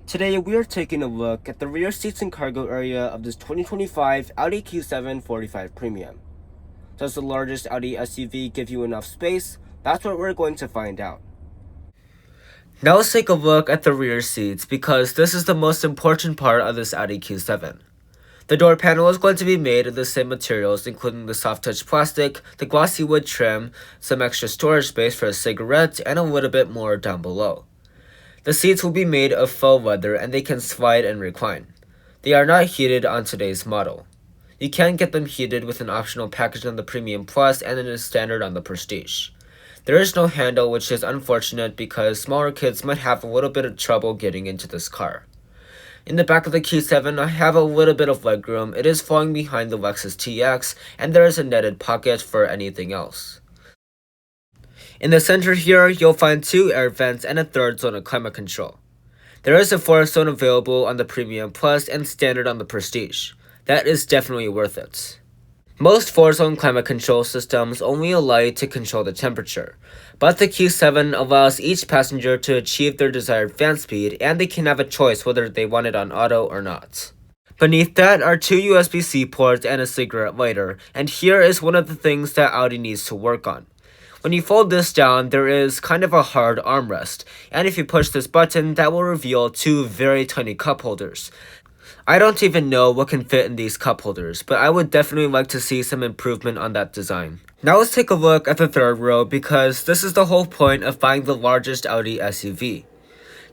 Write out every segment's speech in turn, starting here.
Today we are taking a look at the rear seats and cargo area of this 2025 Audi Q7 45 Premium. Does the largest Audi SUV give you enough space? That's what we're going to find out. Now let's take a look at the rear seats because this is the most important part of this Audi Q7. The door panel is going to be made of the same materials including the soft touch plastic, the glossy wood trim, some extra storage space for a cigarette, and a little bit more down below. The seats will be made of faux leather and they can slide and recline. They are not heated on today's model. You can get them heated with an optional package on the Premium Plus and in a standard on the Prestige. There is no handle, which is unfortunate because smaller kids might have a little bit of trouble getting into this car. In the back of the Q7, I have a little bit of legroom. It is falling behind the Lexus TX, and there is a netted pocket for anything else. In the center here, you'll find 2 air vents and a third zone of climate control. There is a 4th zone available on the Premium Plus and standard on the Prestige. That is definitely worth it. Most 4-zone climate control systems only allow you to control the temperature, but the Q7 allows each passenger to achieve their desired fan speed and they can have a choice whether they want it on auto or not. Beneath that are 2 USB-C ports and a cigarette lighter, and here is one of the things that Audi needs to work on. When you fold this down, there is kind of a hard armrest, and if you push this button, that will reveal 2 very tiny cup holders. I don't even know what can fit in these cup holders, but I would definitely like to see some improvement on that design. Now let's take a look at the third row because this is the whole point of buying the largest Audi SUV.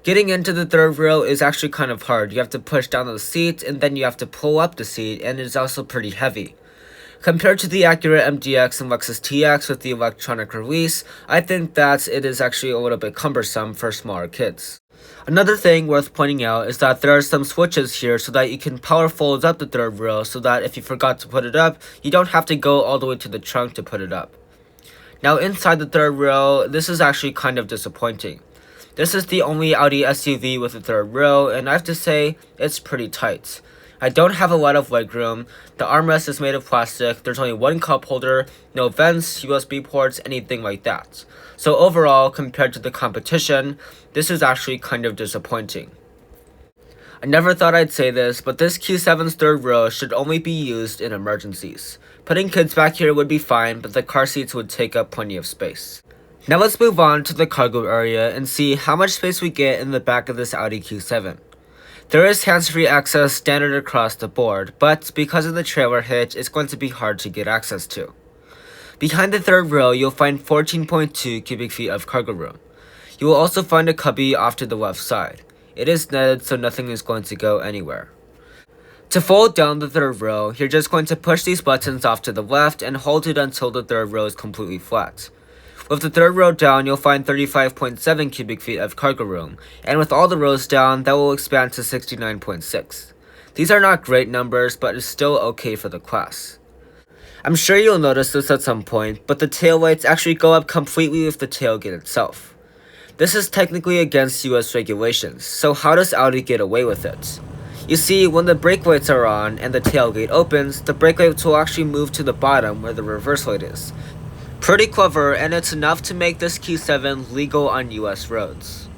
Getting into the third row is actually kind of hard. You have to push down the seat and then you have to pull up the seat, and it's also pretty heavy. Compared to the Acura MDX and Lexus TX with the electronic release, I think that it is actually a little bit cumbersome for smaller kids. Another thing worth pointing out is that there are some switches here so that you can power fold up the third row so that if you forgot to put it up, you don't have to go all the way to the trunk to put it up. Now inside the third row, this is actually kind of disappointing. This is the only Audi SUV with a third row, and I have to say, it's pretty tight. I don't have a lot of legroom, the armrest is made of plastic, there's only 1 cup holder, no vents, USB ports, anything like that. So overall, compared to the competition, this is actually kind of disappointing. I never thought I'd say this, but this Q7's third row should only be used in emergencies. Putting kids back here would be fine, but the car seats would take up plenty of space. Now let's move on to the cargo area and see how much space we get in the back of this Audi Q7. There is hands-free access standard across the board, but because of the trailer hitch, it's going to be hard to get access to. Behind the third row, you'll find 14.2 cubic feet of cargo room. You will also find a cubby off to the left side. It is netted so nothing is going to go anywhere. To fold down the third row, you're just going to push these buttons off to the left and hold it until the third row is completely flat. With the third row down, you'll find 35.7 cubic feet of cargo room, and with all the rows down, that will expand to 69.6. These are not great numbers, but it's still okay for the class. I'm sure you'll notice this at some point, but the taillights actually go up completely with the tailgate itself. This is technically against US regulations, so how does Audi get away with it? You see, when the brake lights are on and the tailgate opens, the brake lights will actually move to the bottom where the reverse light is. Pretty clever, and it's enough to make this Q7 legal on US roads.